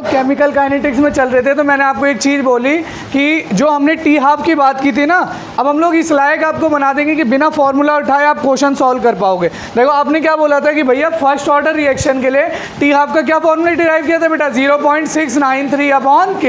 लोग chemical kinetics में चल रहे थे तो मैंने आपको एक चीज़ बोली कि जो हमने टी हाफ की बात की थी ना, अब हम लोग इस लायक आपको बना देंगे कि बिना फॉर्मूला उठाए आप क्वेश्चन सॉल्व कर पाओगे। देखो आपने क्या बोला था कि भैया फर्स्ट ऑर्डर रिएक्शन के लिए टी हाफ का क्या फॉर्मूला डिराइव किया था बेटा, 0.693/K।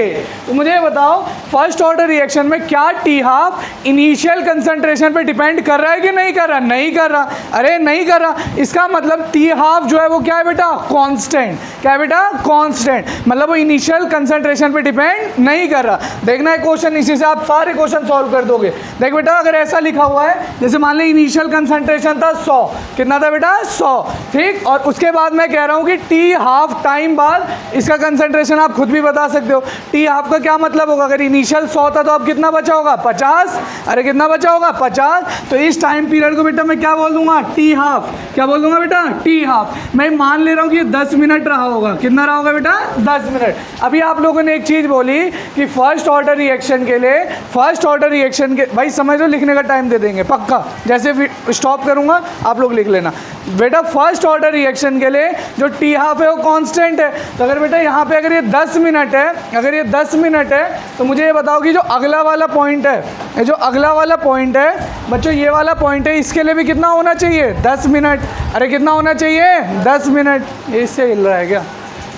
तो मुझे बताओ फर्स्ट ऑर्डर रिएक्शन में क्या टी हाफ इनिशियल कंसंट्रेशन पे डिपेंड कर रहा है कि नहीं कर रहा? नहीं कर रहा। अरे नहीं कर रहा, इसका मतलब टी हाफ जो है वो क्या है बेटा, कांस्टेंट। क्या है बेटा? कांस्टेंट, मतलब वो इनिशियल कंसंट्रेशन पे डिपेंड नहीं कर रहा। देखना है क्वेश्चन, इसी से आप सारे क्वेश्चन सॉल्व कर दोगे। देख बेटा अगर ऐसा लिखा हुआ है, जैसे मान ली इनिशियल कंसंट्रेशन था 100, कितना था बेटा 100, ठीक। और उसके बाद मैं कह रहा हूँ कि टी हाफ टाइम बाद इसका कंसंट्रेशन आप खुद भी बता सकते हो। टी हाफ का क्या मतलब होगा, अगर इनिशियल 100 था तो अब कितना बचा होगा 50। अरे कितना बचा होगा 50। तो इस टाइम पीरियड को बेटा मैं क्या बोल दूंगा, टी हाफ। क्या बोल दूंगा बेटा, टी हाफ। मैं मान ले रहा हूँ कि ये 10 मिनट रहा होगा। कितना रहा होगा बेटा, 10 मिनट। अभी आप लोगों ने एक चीज़ बोली कि फर्स्ट ऑर्डर रिएक्शन के लिए, फर्स्ट ऑर्डर रिएक्शन के, भाई समझ लो लिखने का टाइम दे देंगे पक्का, जैसे स्टॉप करूँगा आप लोग लिख लेना बेटा। फर्स्ट ऑर्डर रिएक्शन के लिए जो टी हाफ है वो कांस्टेंट है। तो अगर बेटा यहाँ पे अगर ये 10 मिनट है, अगर ये 10 मिनट है तो मुझे ये बताओ कि जो अगला वाला पॉइंट है, ये जो अगला वाला पॉइंट है बच्चों, ये वाला पॉइंट है, इसके लिए भी कितना होना चाहिए 10 मिनट। अरे कितना होना चाहिए 10 मिनट। इससे हिल रहा है क्या?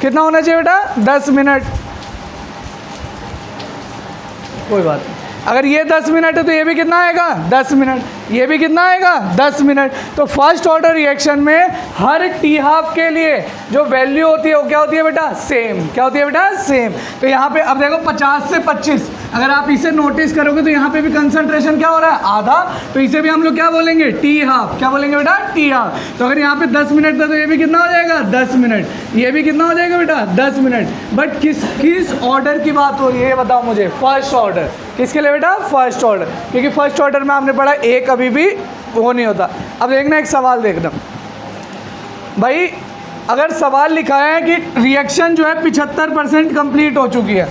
कितना होना चाहिए बेटा 10 मिनट। कोई बात नहीं, अगर ये 10 मिनट है तो ये भी कितना आएगा 10 मिनट, ये भी कितना आएगा 10 मिनट। तो फर्स्ट ऑर्डर रिएक्शन में हर टी हाफ के लिए जो वैल्यू होती है वो क्या होती है बेटा, सेम। क्या होती है बेटा, सेम। तो यहाँ पे अब देखो 50 से 25, अगर आप इसे नोटिस करोगे तो यहाँ पे भी कंसंट्रेशन क्या हो रहा है, आधा। तो इसे भी हम लोग क्या बोलेंगे, टी हाफ। क्या बोलेंगे बेटा, टी हाफ। तो अगर यहाँ पे 10 मिनट था तो ये भी कितना हो जाएगा 10 मिनट, ये भी कितना हो जाएगा बेटा 10 मिनट। बट किस ऑर्डर की बात हो रही है ये बताओ मुझे, फर्स्ट ऑर्डर। किसके लिए बेटा, फर्स्ट ऑर्डर, क्योंकि फर्स्ट ऑर्डर में आपने पढ़ा एक कभी भी वो नहीं होता। अब देखना एक सवाल देखना भाई, अगर सवाल लिखा है कि रिएक्शन जो है 75% कंप्लीट हो चुकी है,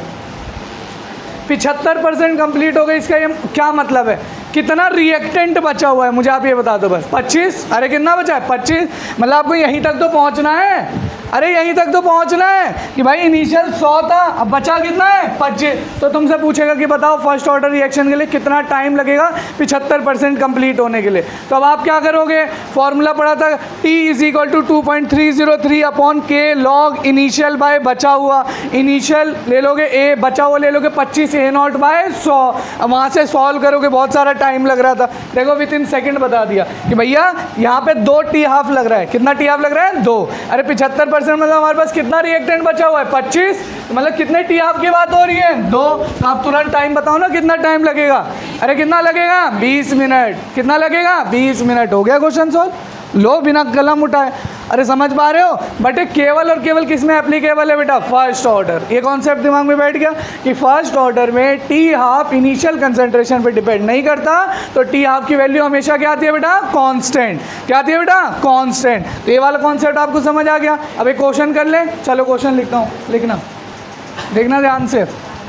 75% कंप्लीट हो गई, इसका ये क्या मतलब है, कितना रिएक्टेंट बचा हुआ है मुझे आप ये बता दो बस। 25। अरे कितना बचा है 25, मतलब आपको यहीं तक तो पहुंचना है। अरे यहीं तक तो पहुंचना है कि भाई इनिशियल 100 था, अब बचा कितना है 25। तो तुमसे पूछेगा कि बताओ फर्स्ट ऑर्डर रिएक्शन के लिए कितना टाइम लगेगा 75% कंप्लीट होने के लिए। तो अब आप क्या करोगे, फॉर्मूला पढ़ा था T = 2.303/K log initial bye बचा हुआ, इनिशियल ले लोगे A, बचा हुआ ले लोगे 25 A0/100। अब वहाँ से सॉल्व करोगे, बहुत सारा टाइम लग रहा था। देखो विथिन सेकंड बता दिया कि भैया यहाँ पे 2 टी हाफ लग रहा है। कितना टी हाफ लग रहा है 2। अरे 75% मतलब हमारे पास कितना रिएक्टेंट बचा हुआ है 25, मतलब कितने टी हाफ की बात हो रही है 2। तो आप तुरंत टाइम बताओ ना कितना टाइम लगेगा। अरे कितना लगेगा 20 मिनट। कितना लगेगा 20 मिनट। हो गया क्वेश्चन सॉल्व, लो बिना कलम उठाए। अरे समझ पा रहे हो, बट ये केवल और केवल किस में एप्लीकेबल है बेटा, फर्स्ट ऑर्डर। ये कॉन्सेप्ट दिमाग में बैठ गया कि फर्स्ट ऑर्डर में टी हाफ इनिशियल कंसंट्रेशन पे डिपेंड नहीं करता, तो टी हाफ की वैल्यू हमेशा क्या आती है बेटा, कांस्टेंट। क्या आती है बेटा, कांस्टेंट। तो ये वाला कॉन्सेप्ट आपको समझ आ गया। अब एक क्वेश्चन कर ले, चलो क्वेश्चन लिखता हूँ, लिखना देखना ध्यान से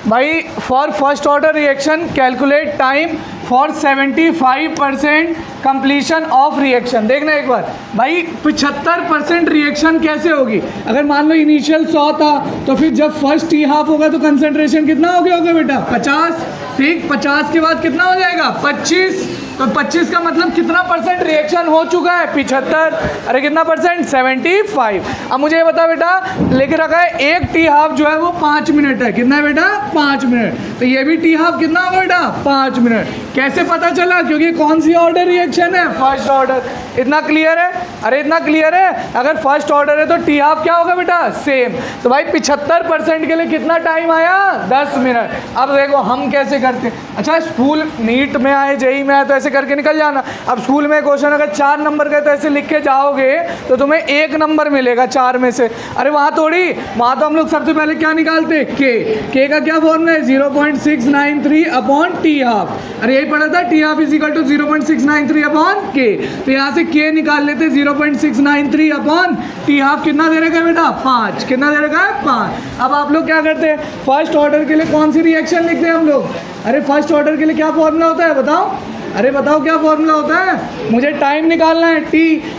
भाई। For first order reaction calculate time for 75% completion of reaction. देखना एक बार भाई, 75% रिएक्शन कैसे होगी। अगर मान लो इनिशियल 100 था तो फिर जब फर्स्ट टी हाफ होगा तो कंसंट्रेशन कितना हो गया होगा बेटा 50, ठीक। 50 के बाद कितना हो जाएगा 25, तो 25 का मतलब कितना परसेंट रिएक्शन हो चुका है 75। अरे कितना परसेंट 75। अब मुझे ये बता बेटा, लिख रखा है एक टी हाफ जो है वो 5 मिनट है। कितना है बेटा 5 मिनट। तो ये भी टी हाफ कितना होगा बेटा 5 मिनट। कैसे पता चला, क्योंकि कौन सी ऑर्डर रिएक्शन है, फर्स्ट ऑर्डर। इतना क्लियर है, अरे इतना क्लियर है। अगर फर्स्ट ऑर्डर है तो टी हाफ क्या होगा बेटा सेम। तो भाई 75% के लिए कितना टाइम आया 10 मिनट। अब देखो हम कैसे करते, अच्छा स्कूल नीट में आए, जेई में आए तो ऐसे करके निकल जाना। अब स्कूल में क्वेश्चन अगर 4 नंबर का तो ऐसे लिख के जाओगे तो तुम्हें 1 नंबर मिलेगा 4 में से। अरे वहाँ थोड़ी, वहाँ तो हम लोग सबसे पहले क्या निकालते, के का क्या फॉर्मूला है 0.693/T हाफ। अरे यही पढ़ा था, T हाफ = 0.693/K। तो यहाँ से K निकाल लेते 0.693/T हाफ। कितना दे रखा है बेटा 5। कितना दे रखा है 5। अब आप लोग क्या करते हैं, फर्स्ट ऑर्डर के लिए कौन सी रिएक्शन लिखते हैं हम लोग। अरे फर्स्ट ऑर्डर के लिए क्या फॉर्मूला होता है बताओ। अरे बताओ क्या फॉर्मूला होता है, मुझे टाइम निकालना है t,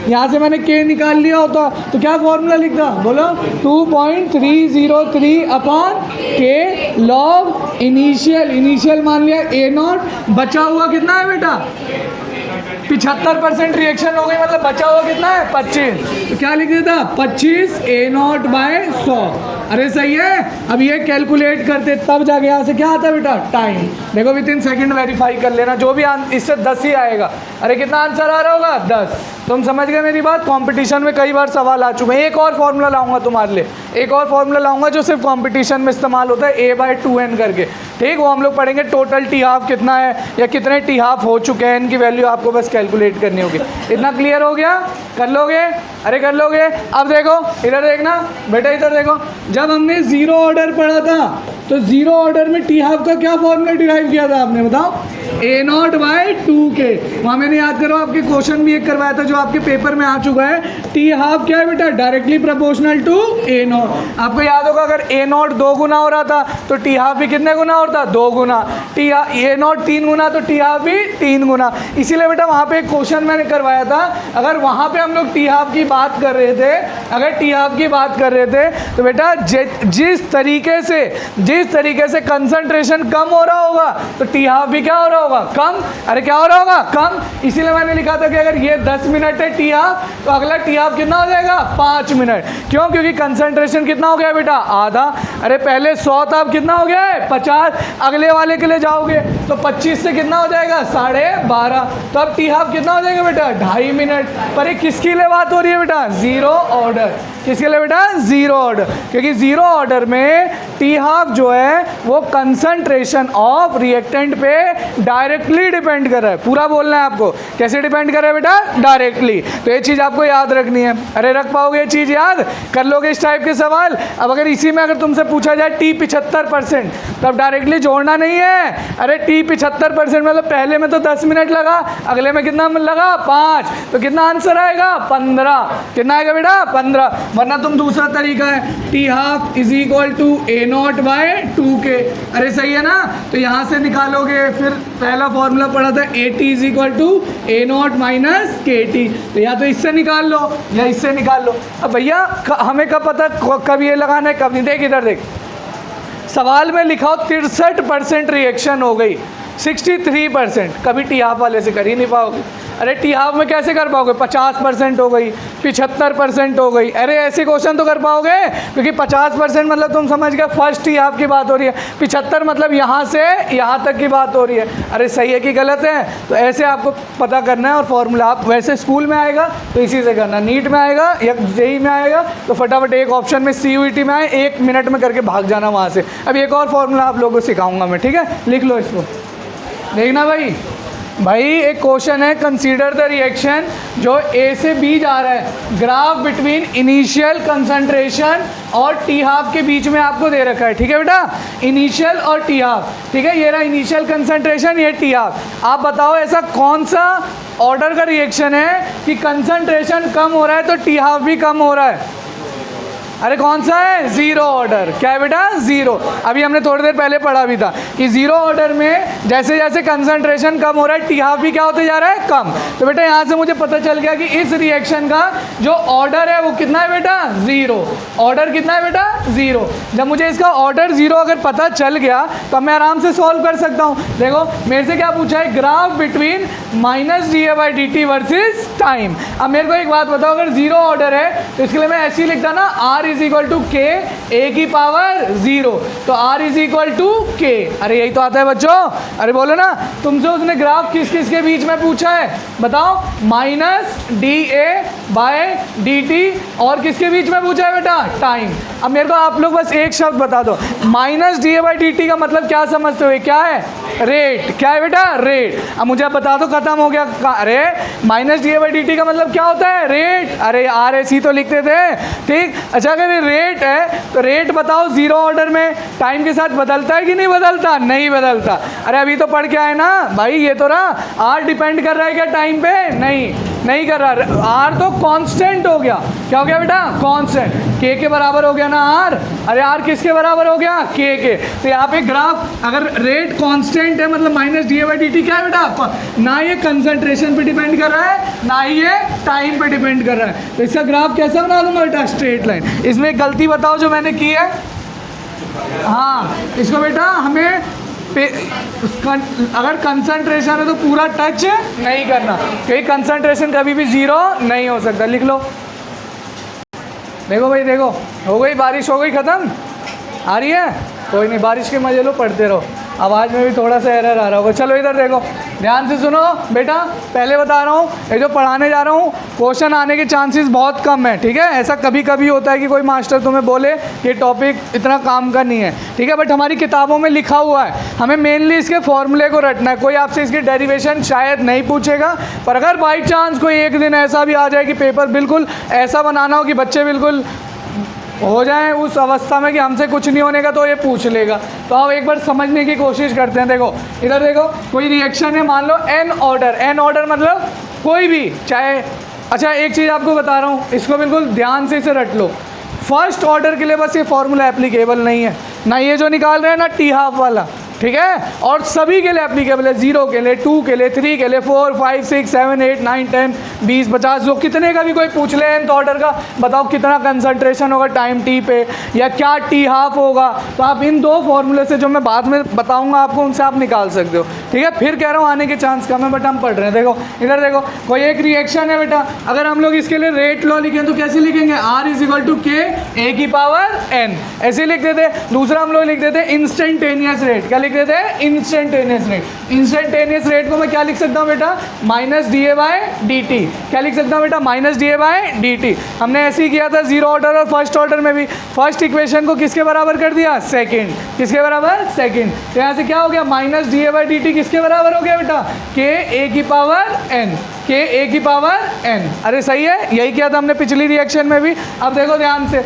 यहाँ से मैंने k निकाल लिया होता तो क्या फॉर्मूला लिखता, बोलो 2.303 अपॉन k लॉग इनिशियल मान लिया a0, बचा हुआ कितना है बेटा 75% रिएक्शन हो गई, मतलब बचा हुआ कितना है 25, तो क्या लिख देता 25 A0/100। अरे सही है। अब ये कैलकुलेट करते तब जाके यहाँ से क्या आता है बेटा टाइम, देखो विद इन सेकंड वेरीफाई कर लेना, जो भी इससे 10 ही आएगा। अरे कितना आंसर आ रहा होगा 10, तुम समझ गए मेरी बात। कंपटीशन में कई बार सवाल आ चुके हैं। एक और फॉर्मूला लाऊंगा तुम्हारे लिए, एक और फॉर्मूला लाऊंगा जो सिर्फ कंपटीशन में इस्तेमाल होता है, a/2n करके, ठीक। वो हम लोग पढ़ेंगे टोटल टी हाफ कितना है या कितने टी हाफ हो चुके हैं, इनकी वैल्यू आपको बस कैलकुलेट करनी होगी। इतना क्लियर हो गया, कर लोगे, अरे कर लोगे। अब देखो इधर देखना बेटा, इधर देखो, जब हमने जीरो ऑर्डर पढ़ा था तो जीरो ऑर्डर में टी हाफ का क्या फॉर्मूला डिराइव किया था आपने, बताओ A0/2k। वहाँ मैंने याद करो आपके क्वेश्चन भी एक करवाया था जो आपके पेपर में आ चुका है। टी हाफ क्या है बेटा, डायरेक्टली प्रोपोर्शनल टू A0। आपको याद होगा अगर A0 2 गुना हो रहा था तो टी हाफ भी कितने गुना होता, 2 गुना। A0 3 गुना तो टी हाफ भी 3 गुना। इसीलिए बेटा वहाँ पे एक क्वेश्चन मैंने करवाया था, अगर वहाँ पे हम लोग टी हाफ की बात कर रहे थे, अगर टी हाफ की बात कर रहे थे तो बेटा जिस तरीके से कंसंट्रेशन कम हो रहा होगा तो टी हाफ भी क्या हो रहा होगा, कम। अरे क्या हो रहा होगा, कम। इसीलिए मैंने लिखा था कि अगर ये 10 मिनट है टी हाफ तो अगला टी हाफ कितना हो जाएगा 5 मिनट। क्यों, क्योंकि कंसंट्रेशन कितना हो गया बेटा, आधा। अरे पहले 100 था, अब कितना हो गया है 50। अगले वाले के लिए जाओगे तो 25 से कितना हो जाएगा 12.5, तो अब टी हाफ कितना हो जाएगा बेटा 2.5 मिनट। पर ये किसके लिए बात हो रही है बेटा, जीरो ऑर्डर। किसके लिए बेटा, जीरो ऑर्डर, क्योंकि जीरो ऑर्डर में टी हाफ जो है वो कंसंट्रेशन ऑफ रिएक्टेंट पे डायरेक्टली डिपेंड कर रहा है। पूरा बोलना है आपको, कैसे डिपेंड कर रहा है बेटा, डायरेक्टली। तो ये चीज़ आपको याद रखनी है। अरे रख पाओगे ये चीज़ याद, कर लोगे इस टाइप के सवाल। अब अगर इसी में अगर तुमसे पूछा जाए टी 75%, तो अब डायरेक्टली जोड़ना नहीं है। अरे टी 75% मतलब पहले में तो 10 मिनट लगा, अगले में कितना लगा 5, तो कितना आंसर आएगा 15। कितना आएगा बेटा 15। वरना तुम दूसरा तरीका है, T half is equal to A0/2k। अरे सही है ना, तो यहाँ से निकालोगे। फिर पहला फॉर्मूला पढ़ा था AT is equal to A0 - KT, तो या तो इससे निकाल लो या इससे निकाल लो। अब भैया हमें कब पता कब ये लगाना है कब नहीं, देख इधर देख, सवाल में लिखा हो 63% रिएक्शन हो गई, 63%, कभी टी हाफ वाले से कर ही नहीं पाओगे। अरे टी हाफ में कैसे कर पाओगे, 50% हो गई, 75% हो गई। अरे ऐसे क्वेश्चन तो कर पाओगे, क्योंकि 50% मतलब तुम समझ गए फर्स्ट टी हाफ की बात हो रही है, 75 मतलब यहाँ से यहाँ तक की बात हो रही है। अरे सही है कि गलत है, तो ऐसे आपको पता करना है। और फॉर्मूला आप वैसे स्कूल में आएगा तो इसी से करना, नीट में आएगा या जेई में आएगा तो फटाफट एक ऑप्शन में CUET में आए, 1 मिनट में करके भाग जाना वहाँ से। अब एक और फॉर्मूला आप लोगों को सिखाऊंगा मैं, ठीक है, लिख लो इसको, देखना भाई एक क्वेश्चन है, कंसीडर द रिएक्शन जो ए से बी जा रहा है, ग्राफ बिटवीन इनिशियल कंसंट्रेशन और टी हाफ के बीच में आपको दे रखा है, ठीक है बेटा, इनिशियल और टी हाफ, ठीक है। ये रहा इनिशियल कंसंट्रेशन, ये टी हाफ। आप बताओ ऐसा कौन सा ऑर्डर का रिएक्शन है कि कंसंट्रेशन कम हो रहा है तो टी हाफ भी कम हो रहा है। अरे कौन सा है, जीरो ऑर्डर। क्या है बेटा, जीरो। अभी हमने थोड़ी देर पहले पढ़ा भी था कि जीरो ऑर्डर में जैसे जैसे कंसंट्रेशन कम हो रहा है टी हाफ भी क्या होते जा रहा है, कम। तो बेटा यहाँ से मुझे पता चल गया कि इस रिएक्शन का जो ऑर्डर है वो कितना है बेटा, जीरो। ऑर्डर कितना है बेटा, जीरो। जब मुझे इसका ऑर्डर जीरो अगर पता चल गया तो मैं आराम से सॉल्व कर सकता हूँ। देखो मेरे से क्या पूछा है, graph between -dA/dt versus time. अब मेरे को एक बात बताओ, अगर जीरो ऑर्डर है तो इसके लिए मैं ऐसे ही लिखता ना, R is equal to K A⁻0, तो R is equal to K। अरे यही तो आता है बच्चों। अरे बोलो ना, तुमसे उसने ग्राफ किस किस के बीच में पूछा है, बताओ, -dA/dt और किसके बीच में पूछा है बेटा, टाइम। अब मेरे को आप लोग बस एक शब्द बता दो, -dA/dt का मतलब क्या समझते हो, क्या है, रेट। क्या है बेटा, रेट। अब मुझे बता दो, खत्म हो गया। अरे -dA/dt का मतलब क्या होता है, रेट। अरे RAC तो लिखते थे, ठीक। अच्छा अगर ये रेट है तो रेट बताओ जीरो ऑर्डर में टाइम के साथ बदलता है कि नहीं बदलता, नहीं बदलता। अरे अभी तो पढ़ के आए ना भाई, ये तो रहा, R डिपेंड कर रहा है क्या टाइम पे, नहीं। नहीं कर रहा। आर तो कांस्टेंट हो गया, क्या हो गया बेटा, कांस्टेंट। के के बराबर हो गया ना आर, अरे आर किसके बराबर हो गया, के। तो यहाँ पे ग्राफ अगर रेट कांस्टेंट है मतलब minus D a by D T क्या है बेटा, ना ये कंसंट्रेशन पे डिपेंड कर रहा है ना ही ये टाइम पे डिपेंड कर रहा है। तो इसका ग्राफ कैसा बना दूंगा बेटा, स्ट्रेट लाइन। इसमें एक गलती बताओ जो मैंने की है, हाँ इसको बेटा हमें अगर कंसंट्रेशन है तो पूरा टच नहीं करना, क्योंकि कंसंट्रेशन कभी भी जीरो नहीं हो सकता। लिख लो, देखो भाई देखो, हो गई बारिश, हो गई ख़त्म, आ रही है, कोई नहीं, बारिश के मजे लो, पढ़ते रहो। आवाज़ में भी थोड़ा सा एरर आ रहा होगा। चलो इधर देखो, ध्यान से सुनो बेटा, पहले बता रहा हूँ, ये जो पढ़ाने जा रहा हूँ क्वेश्चन आने के चांसेस बहुत कम है, ठीक है। ऐसा कभी कभी होता है कि कोई मास्टर तुम्हें बोले कि टॉपिक इतना काम का नहीं है, ठीक है, बट हमारी किताबों में लिखा हुआ है, हमें मेनली इसके फॉर्मूले को रटना है। कोई आपसे इसकी डेरिवेशन शायद नहीं पूछेगा, पर अगर बाई चांस कोई एक दिन ऐसा भी आ जाए कि पेपर बिल्कुल ऐसा बनाना हो कि बच्चे बिल्कुल हो जाए उस अवस्था में कि हमसे कुछ नहीं होने का, तो ये पूछ लेगा। तो आप एक बार समझने की कोशिश करते हैं। देखो इधर देखो, कोई रिएक्शन है, मान लो एन ऑर्डर मतलब कोई भी, चाहे, अच्छा एक चीज़ आपको बता रहा हूँ, इसको बिल्कुल ध्यान से इसे रट लो। फर्स्ट ऑर्डर के लिए बस ये फॉर्मूला एप्लीकेबल नहीं है, ना ये जो निकाल रहे हैं ना टी हाफ वाला, ठीक है, और सभी के लिए एप्लीकेबल है, 0 के लिए, 2 के लिए, 3 के लिए, 4, 5, 6, 7, 8, 9, 10, 20, 50, जो कितने का भी कोई पूछ ले nth ऑर्डर का, बताओ कितना कंसंट्रेशन होगा टाइम टी पे, या क्या टी हाफ होगा, तो आप इन दो फॉर्मूले से जो मैं बाद में बताऊंगा आपको, उनसे आप निकाल सकते हो, ठीक है। फिर कह रहा हूँ आने के चांस कम है, बट हम पढ़ रहे हैं। देखो इधर देखो, कोई एक रिएक्शन है बेटा, अगर हम लोग इसके लिए रेट लॉ लिखें तो कैसे लिखेंगे, R = K A⁻n, ऐसे लिख देते। दूसरा हम लोग लिख देते इंस्टेंटेनियस रेट, क्या लिख देते हैं, इंस्टेंटेनियस रेट। इंस्टेंटेनियस रेट को मैं क्या लिख सकता हूँ बेटा, -dA/dt, क्या लिख सकता हूँ बेटा, -dA/dt। हमने ऐसे ही किया था 0 ऑर्डर और फर्स्ट ऑर्डर में भी। फर्स्ट इक्वेशन को किसके बराबर कर दिया, सेकंड, किसके बराबर, सेकंड। तो यहाँ से क्या हो गया, -dA/dt किसके बराबर हो गया बेटा, K A⁻n। अरे सही है, यही किया था हमने पिछली रिएक्शन में भी। अब देखो ध्यान से,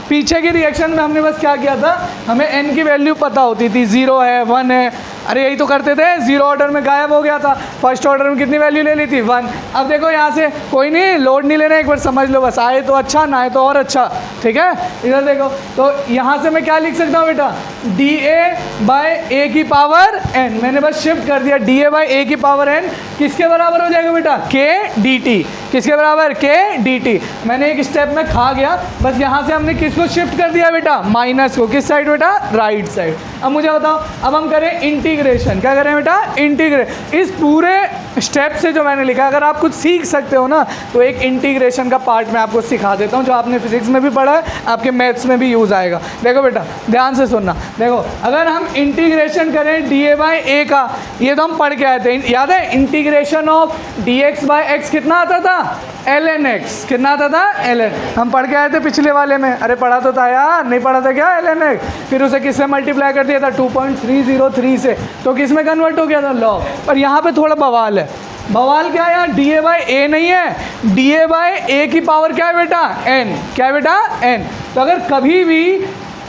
पीछे की रिएक्शन में हमने बस क्या किया था, हमें n की वैल्यू पता होती थी, 0 है, 1 है, अरे यही तो करते थे। 0 ऑर्डर में गायब हो गया था, फर्स्ट ऑर्डर में कितनी वैल्यू ले ली थी, 1। अब देखो यहाँ से कोई नहीं, लोड नहीं लेना, एक बार समझ लो बस, आए तो अच्छा, ना आए तो और अच्छा, ठीक है। इधर देखो, तो यहाँ से मैं क्या लिख सकता हूँ बेटा, dA/A⁻n, मैंने बस शिफ्ट कर दिया, dA/A⁻n किसके बराबर हो जाएगा बेटा, K dt, किसके बराबर, K dt। मैंने एक स्टेप में खा गया, बस यहाँ से हमने किसको शिफ्ट कर दिया बेटा, माइनस को, किस साइड बेटा, राइट साइड। अब मुझे बताओ, अब हम करें इंटीग्रेशन, क्या करें बेटा, इंटीग्रेट। इस पूरे स्टेप से जो मैंने लिखा, अगर आप कुछ सीख सकते हो ना, तो एक इंटीग्रेशन का पार्ट मैं आपको सिखा देता हूँ, जो आपने फिजिक्स में भी पढ़ा है, आपके मैथ्स में भी यूज़ आएगा। देखो बेटा ध्यान से सुनना, देखो अगर हम इंटीग्रेशन करें dA/A का, ये तो हम पढ़ के आए थे, याद है, इंटीग्रेशन ऑफ dx/x कितना आता था, ln x, कितना आता था, ln, हम पढ़ के आए थे पिछले वाले में। अरे पढ़ा तो था यार, नहीं पढ़ा था क्या, ln x, फिर उसे किससे मल्टीप्लाई कर दिया था, 2.303 से, तो किस में कन्वर्ट हो गया था, लॉग। पर यहाँ पे थोड़ा बवाल है। बवाल क्या है यार, dA/A नहीं है, dA/A की पावर क्या है बेटा, n, क्या है बेटा, n। तो अगर कभी भी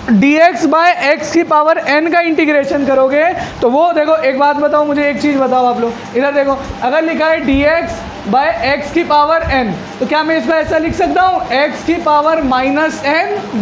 dx/x की पावर n का इंटीग्रेशन करोगे तो वो, देखो एक बात बताओ, मुझे एक चीज़ बताओ आप लोग, इधर देखो, अगर लिखा है dx/x की पावर n, तो क्या मैं इसको ऐसा लिख सकता हूँ, x की पावर -n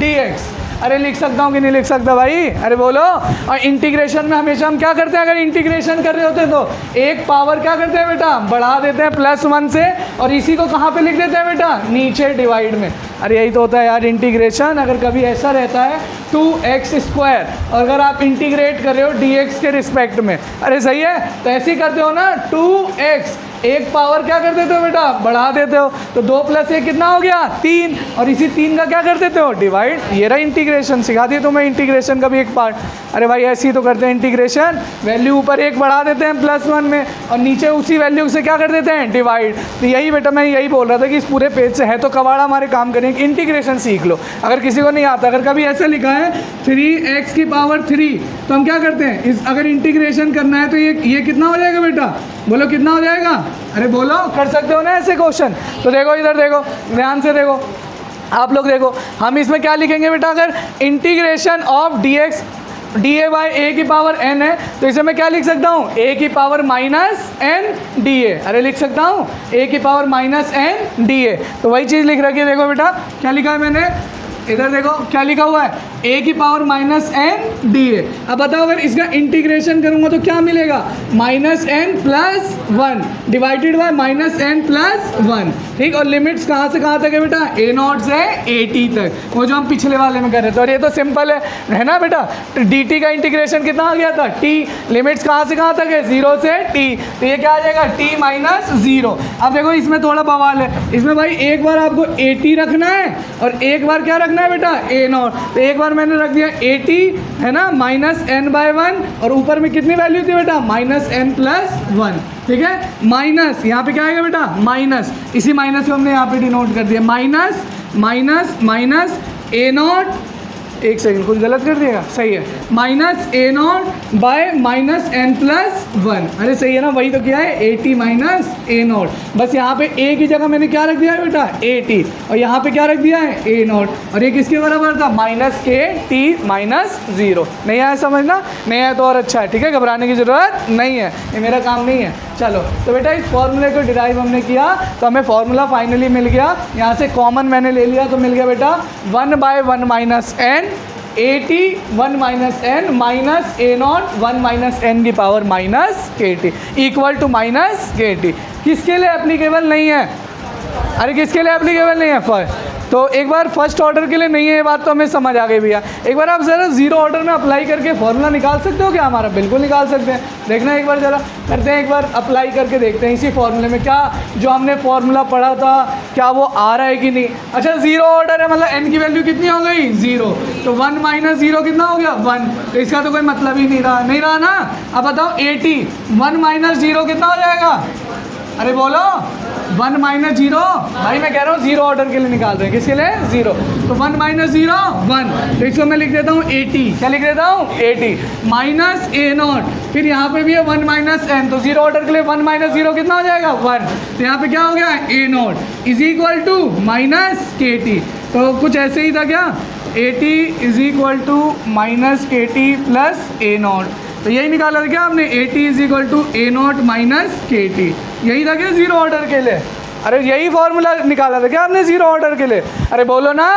dx, अरे लिख सकता हूँ कि नहीं लिख सकता भाई, अरे बोलो। और इंटीग्रेशन में हमेशा हम क्या करते हैं, अगर इंटीग्रेशन कर रहे होते हैं तो एक पावर क्या करते हैं बेटा, बढ़ा देते हैं +1 से, और इसी को कहाँ पे लिख देते हैं बेटा, नीचे डिवाइड में। अरे यही तो होता है यार इंटीग्रेशन। अगर कभी ऐसा रहता है 2x², और अगर आप इंटीग्रेट कर रहे हो dx के रिस्पेक्ट में, अरे सही है, तो ऐसे ही करते हो ना, 2x, एक पावर क्या कर देते हो बेटा, बढ़ा देते हो, तो 2 + 1 कितना हो गया, 3, और इसी 3 का क्या कर देते हो, डिवाइड। ये रहा इंटीग्रेशन, सिखा दिए तुम्हें इंटीग्रेशन का भी एक पार्ट। अरे भाई ऐसे ही तो करते हैं इंटीग्रेशन, वैल्यू ऊपर 1 बढ़ा देते हैं +1 में, और नीचे उसी वैल्यू से क्या कर देते हैं, डिवाइड। तो यही बेटा मैं यही बोल रहा था कि इस पूरे पेज से है तो कबाड़ा हमारे काम करें, इंटीग्रेशन सीख लो। अगर किसी को नहीं आता, अगर कभी ऐसे लिखा है 3x⁻3, तो हम क्या करते हैं, इस अगर इंटीग्रेशन करना है तो ये कितना हो जाएगा बेटा, बोलो कितना हो जाएगा, अरे बोलो, कर सकते हो ना ऐसे क्वेश्चन। तो देखो इधर देखो, ध्यान से देखो आप लोग, देखो हम इसमें क्या लिखेंगे बेटा, अगर integration of dx d a by a की पावर n है, तो इसे मैं क्या लिख सकता हूँ, a की power minus n d a. अरे लिख सकता हूँ a की power minus n d a. तो वही चीज़ लिख रखी है, देखो बेटा क्या लिखा है मैंने, इधर देखो क्या लिखा हुआ है, a की power minus n d a. अब बताओ अगर इसका इंटीग्रेशन करूँगा तो क्या मिलेगा, minus n plus one divided by minus n plus one. ठीक, और लिमिट्स कहाँ से कहाँ तक है बेटा, a नॉट से a t तक, वो जो हम पिछले वाले में कर रहे थे। और ये तो सिंपल है ना बेटा, तो डी टी का इंटीग्रेशन कितना आ गया था, t, लिमिट्स कहाँ से कहाँ तक है, 0 से t, तो ये क्या आ जाएगा t माइनस 0। अब देखो इसमें थोड़ा बवाल है, इसमें भाई एक बार आपको a t रखना है और एक बार क्या रखना है बेटा, a नॉट। तो एक बार मैंने रख दिया a t है ना माइनस एन बाय वन, और ऊपर में कितनी वैल्यू थी बेटा, माइनस एन प्लस वन। ठीक है, माइनस यहाँ पे क्या आएगा बेटा, माइनस, इसी माइनस को हमने यहाँ पे डिनोट कर दिया, minus minus minus a naught, एक सेकंड कुछ गलत कर दिएगा, सही है, minus a naught by minus n plus one. अरे सही है ना, वही तो क्या है, a t minus a naught. बस यहाँ पे ए की जगह मैंने क्या रख दिया है बेटा, ए टी, और यहाँ पे क्या रख दिया है, ए नॉट, और ये किसके बराबर था, माइनस के टी माइनस 0। नहीं आया समझना, नहीं आया तो और अच्छा है, ठीक है, घबराने की ज़रूरत नहीं है, ये मेरा काम नहीं है। चलो तो बेटा इस फॉर्मूले को डिराइव हमने किया तो हमें फॉर्मूला फाइनली मिल गया, यहाँ से कॉमन मैंने ले लिया तो मिल गया बेटा 1 by 1 minus n a t 1 minus n minus a naught 1 minus n की power minus k t equal to minus k t. किसके लिए एप्लीकेबल नहीं है, अरे किसके लिए एप्लीकेबल नहीं है, फर्स्ट, तो एक बार फर्स्ट ऑर्डर के लिए नहीं है, ये बात तो हमें समझ आ गई भैया। एक बार आप ज़रा जीरो ऑर्डर में अप्लाई करके फॉर्मूला निकाल सकते हो क्या हमारा, बिल्कुल निकाल सकते हैं, देखना एक बार ज़रा करते हैं, एक बार अप्लाई करके देखते हैं इसी फॉर्मूले में, क्या जो हमने फॉर्मूला पढ़ा था क्या वो आ रहा है कि नहीं। अच्छा जीरो ऑर्डर है, मतलब एन की वैल्यू कितनी हो गई, 0, तो 1 माइनस 0 कितना हो गया, 1, तो इसका तो कोई मतलब ही नहीं रहा ना। अब बताओ 80 1 माइनस 0 कितना हो जाएगा, अरे बोलो 1 माइनस 0, भाई मैं कह रहा हूँ जीरो ऑर्डर के लिए निकाल रहे हैं, किसके लिए, 0, तो 1 माइनस 0 1, तो इसको मैं लिख देता हूँ 80, क्या लिख देता हूँ 80 माइनस ए नॉट, फिर यहाँ पे भी है 1 माइनस एन, तो जीरो ऑर्डर के लिए 1 माइनस 0 कितना हो जाएगा 1, तो यहाँ पे क्या हो गया a naught is equal to minus k t, तो कुछ ऐसे ही था क्या, 80 is equal to minus k t plus a naught, तो यही निकाला था क्या आपने, 80 is equal to a naught minus k t, यही था क्या जीरो ऑर्डर के लिए, अरे यही फॉर्मूला निकाला था क्या आपने जीरो ऑर्डर के लिए, अरे बोलो ना।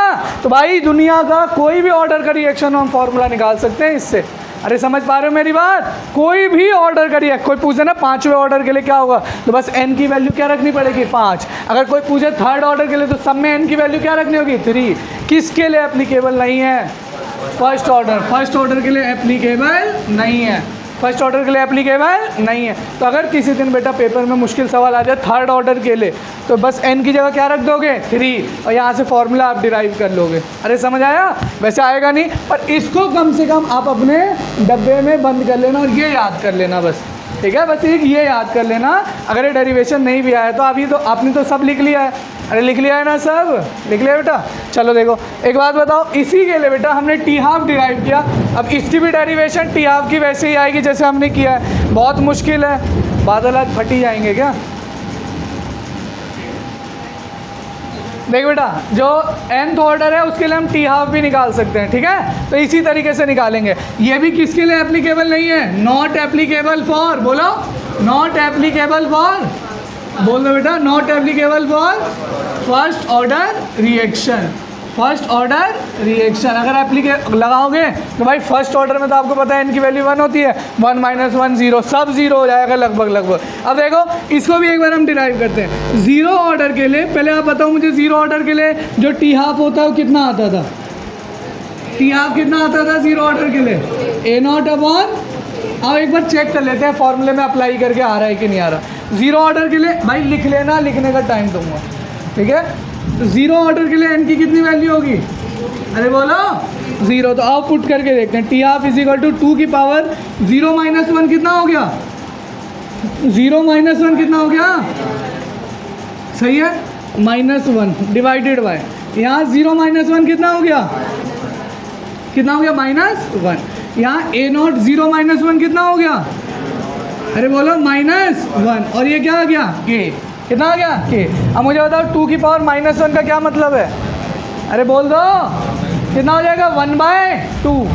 तो भाई दुनिया का कोई भी ऑर्डर का रिएक्शन हम फॉर्मूला निकाल सकते हैं इससे, अरे समझ पा रहे हो मेरी बात, कोई भी ऑर्डर का रिएक्शन, कोई पूछे ना पाँचवें ऑर्डर के लिए क्या होगा, तो बस एन की वैल्यू क्या रखनी पड़ेगी 5, अगर कोई पूछे थर्ड ऑर्डर के लिए तो सब में एन की वैल्यू क्या रखनी होगी 3, किसके लिए एप्लीकेबल नहीं है, फर्स्ट ऑर्डर के लिए एप्लीकेबल नहीं है, फर्स्ट ऑर्डर के लिए एप्लीकेबल नहीं है। तो अगर किसी दिन बेटा पेपर में मुश्किल सवाल आ जाए थर्ड ऑर्डर के लिए, तो बस एन की जगह क्या रख दोगे 3, और यहाँ से फॉर्मूला आप डिराइव कर लोगे। अरे समझ आया, वैसे आएगा नहीं, पर इसको कम से कम आप अपने डब्बे में बंद कर लेना और ये याद कर लेना बस, ठीक है, बस एक ये याद कर लेना। अगर ये डेरिवेशन नहीं भी आया तो अभी तो आपने तो सब लिख लिया है, अरे लिख लिया है ना, सब लिख लिया बेटा। चलो देखो एक बात बताओ, इसी के लिए बेटा हमने टी हाफ डिराइव किया, अब इसकी भी डेरिवेशन टी हाफ की वैसे ही आएगी जैसे हमने किया है, बहुत मुश्किल है, बादल आज फट ही जाएंगे क्या। देख बेटा जो nth ऑर्डर है उसके लिए हम टी हाफ भी निकाल सकते हैं, ठीक है, तो इसी तरीके से निकालेंगे। ये भी किसके लिए एप्लीकेबल नहीं है, नॉट एप्लीकेबल फॉर, बोलो नॉट एप्लीकेबल फॉर, बोल दो बेटा not applicable for first order reaction, first order reaction. अगर एप्लीके लगाओगे तो भाई फर्स्ट ऑर्डर में तो आपको पता है इनकी वैल्यू 1 होती है, 1 माइनस 1 0, सब 0 हो जाएगा लगभग। अब देखो इसको भी एक बार हम डिराइव करते हैं। ज़ीरो ऑर्डर के लिए पहले आप बताओ मुझे, ज़ीरो ऑर्डर के लिए जो टी हाफ होता है वो कितना आता था, टी हाफ कितना आता था ज़ीरो ऑर्डर के लिए, ए नॉट अपॉन, अब एक बार चेक कर लेते हैं फॉर्मूले में अप्लाई करके आ रहा है कि नहीं आ रहा। ज़ीरो ऑर्डर के लिए भाई लिख लेना, लिखने का टाइम दूंगा, ठीक है, तो ज़ीरो ऑर्डर के लिए एन की कितनी वैल्यू होगी, अरे बोलो 0, तो आओ पुट करके देखते हैं, t half is equal to 2 की पावर 0 माइनस 1 कितना हो गया, 0 माइनस 1 कितना हो गया, सही है, -1 डिवाइडेड बाय, यहाँ 0 माइनस 1 कितना हो गया, -1, यहाँ ए नॉट 0 माइनस 1 कितना हो गया, अरे बोलो -1, और ये क्या आ गया के, कितना आ गया के। अब मुझे बताओ 2 की पावर -1 का क्या मतलब है, अरे बोल दो कितना हो जाएगा 1/2,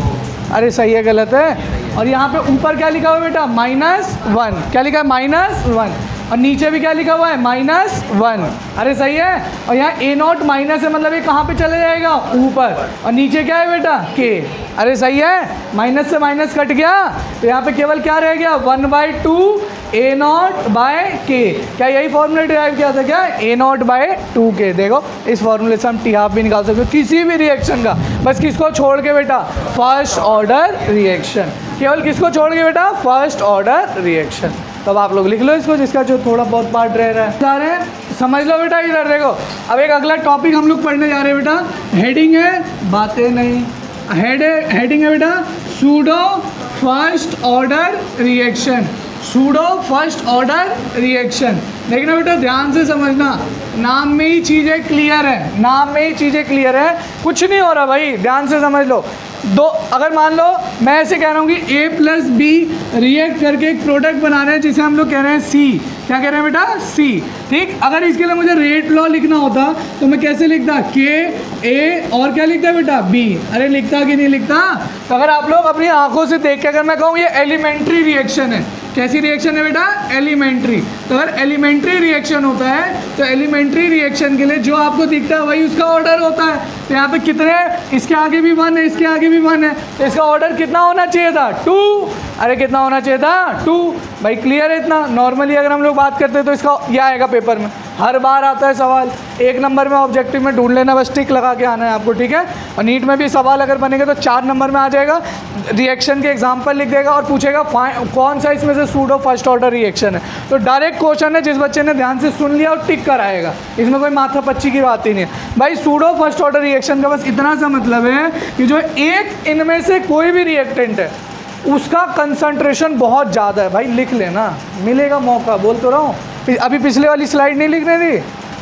अरे सही है गलत है? और यहाँ पे ऊपर क्या लिखा हुआ है बेटा? -1। क्या लिखा है? -1। और नीचे भी क्या लिखा हुआ है? -1। अरे सही है। और यहाँ A0 माइनस है, मतलब ये कहाँ पे चले जाएगा? ऊपर। और नीचे क्या है बेटा? K। अरे सही है, माइनस से माइनस कट गया, तो यहाँ पे केवल क्या रह गया? 1/2 A0/K। क्या यही फॉर्मूला डिराइव किया था क्या? A0/2K। देखो इस फॉर्मूले से हम T½ भी निकाल सकते हो किसी भी रिएक्शन का, बस किसको छोड़ के बेटा? First order reaction. केवल किसको छोड़ के बेटा? First order reaction. तब आप लोग लिख लो इसको, जिसका जो थोड़ा बहुत पार्ट रह रहा है। जा रहे हैं, समझ लो बेटा। इधर देखो, अब एक अगला टॉपिक हम लोग पढ़ने जा रहे हैं बेटा। हेडिंग है बातें नहीं, हेडिंग है बेटा pseudo first order reaction. Pseudo first order reaction. देखना बेटा, ध्यान से समझना, नाम में ही चीज़ें क्लियर है, नाम में ही चीज़ें क्लियर है, कुछ नहीं हो रहा भाई, ध्यान से समझ लो। दो, अगर मान लो मैं ऐसे कह रहा हूँ कि A+B रिएक्ट करके एक प्रोडक्ट बना रहे हैं जिसे हम लोग कह रहे हैं C। क्या कह रहे हैं बेटा? C। ठीक, अगर इसके लिए मुझे रेट लॉ लिखना होता तो मैं कैसे लिखता? K A और क्या लिखता बेटा? B। अरे लिखता कि नहीं लिखता? तो अगर आप लोग अपनी आंखों से देख के अगर मैं कहूँ ये एलिमेंट्री रिएक्शन है, कैसी रिएक्शन है बेटा? एलिमेंट्री। तो अगर एलिमेंट्री रिएक्शन होता है तो एलिमेंट्री रिएक्शन के लिए जो आपको दिखता है वही उसका ऑर्डर होता है। तो यहाँ पे कितने, इसके आगे भी 1 है, इसके आगे भी 1 है, तो इसका ऑर्डर कितना होना चाहिए था? 2। अरे कितना होना चाहिए था? 2। भाई क्लियर है इतना? नॉर्मली अगर हम लोग बात करते हैं तो इसका यह आएगा पेपर में, हर बार आता है सवाल, 1 नंबर में ऑब्जेक्टिव में ढूंढ लेना, बस टिक लगा के आना है आपको, ठीक है। और नीट में भी सवाल अगर बनेगा तो 4 नंबर में आ जाएगा, रिएक्शन के एग्जाम्पल लिख देगा और पूछेगा कौन सा इसमें से सूडो फर्स्ट ऑर्डर रिएक्शन है। तो डायरेक्ट क्वेश्चन है, जिस बच्चे ने ध्यान से सुन लिया और टिक कर आएगा, इसमें कोई माथा पच्ची की बात ही नहीं है भाई। सूडो फर्स्ट ऑर्डर रिएक्शन का बस इतना सा मतलब है कि जो एक इनमें से कोई भी रिएक्टेंट है उसका कंसंट्रेशन बहुत ज़्यादा है। भाई लिख लेना, मिलेगा मौका, बोल तो रहा हूँ। अभी पिछले वाली स्लाइड नहीं लिखने दी,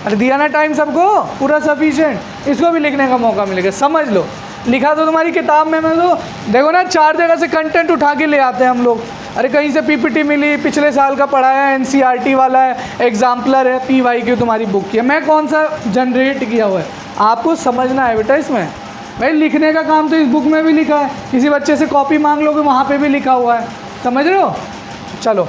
अरे दिया ना टाइम सबको पूरा सफिशिएंट, इसको भी लिखने का मौका मिलेगा, समझ लो। लिखा तो तुम्हारी किताब में, मैं तो देखो ना 4 जगह से कंटेंट उठा के ले आते हैं हम लोग। अरे कहीं से PPT मिली, पिछले साल का पढ़ाया है, NCERT वाला है, एग्जाम्पलर है, PYQ तुम्हारी बुक की है, मैं कौन सा जनरेट किया हुआ है, आपको समझना है बेटा। इसमें भाई लिखने का काम तो इस बुक में भी लिखा है, किसी बच्चे से कॉपी मांग लोगे वहाँ पे भी लिखा हुआ है, समझ रहे हो? चलो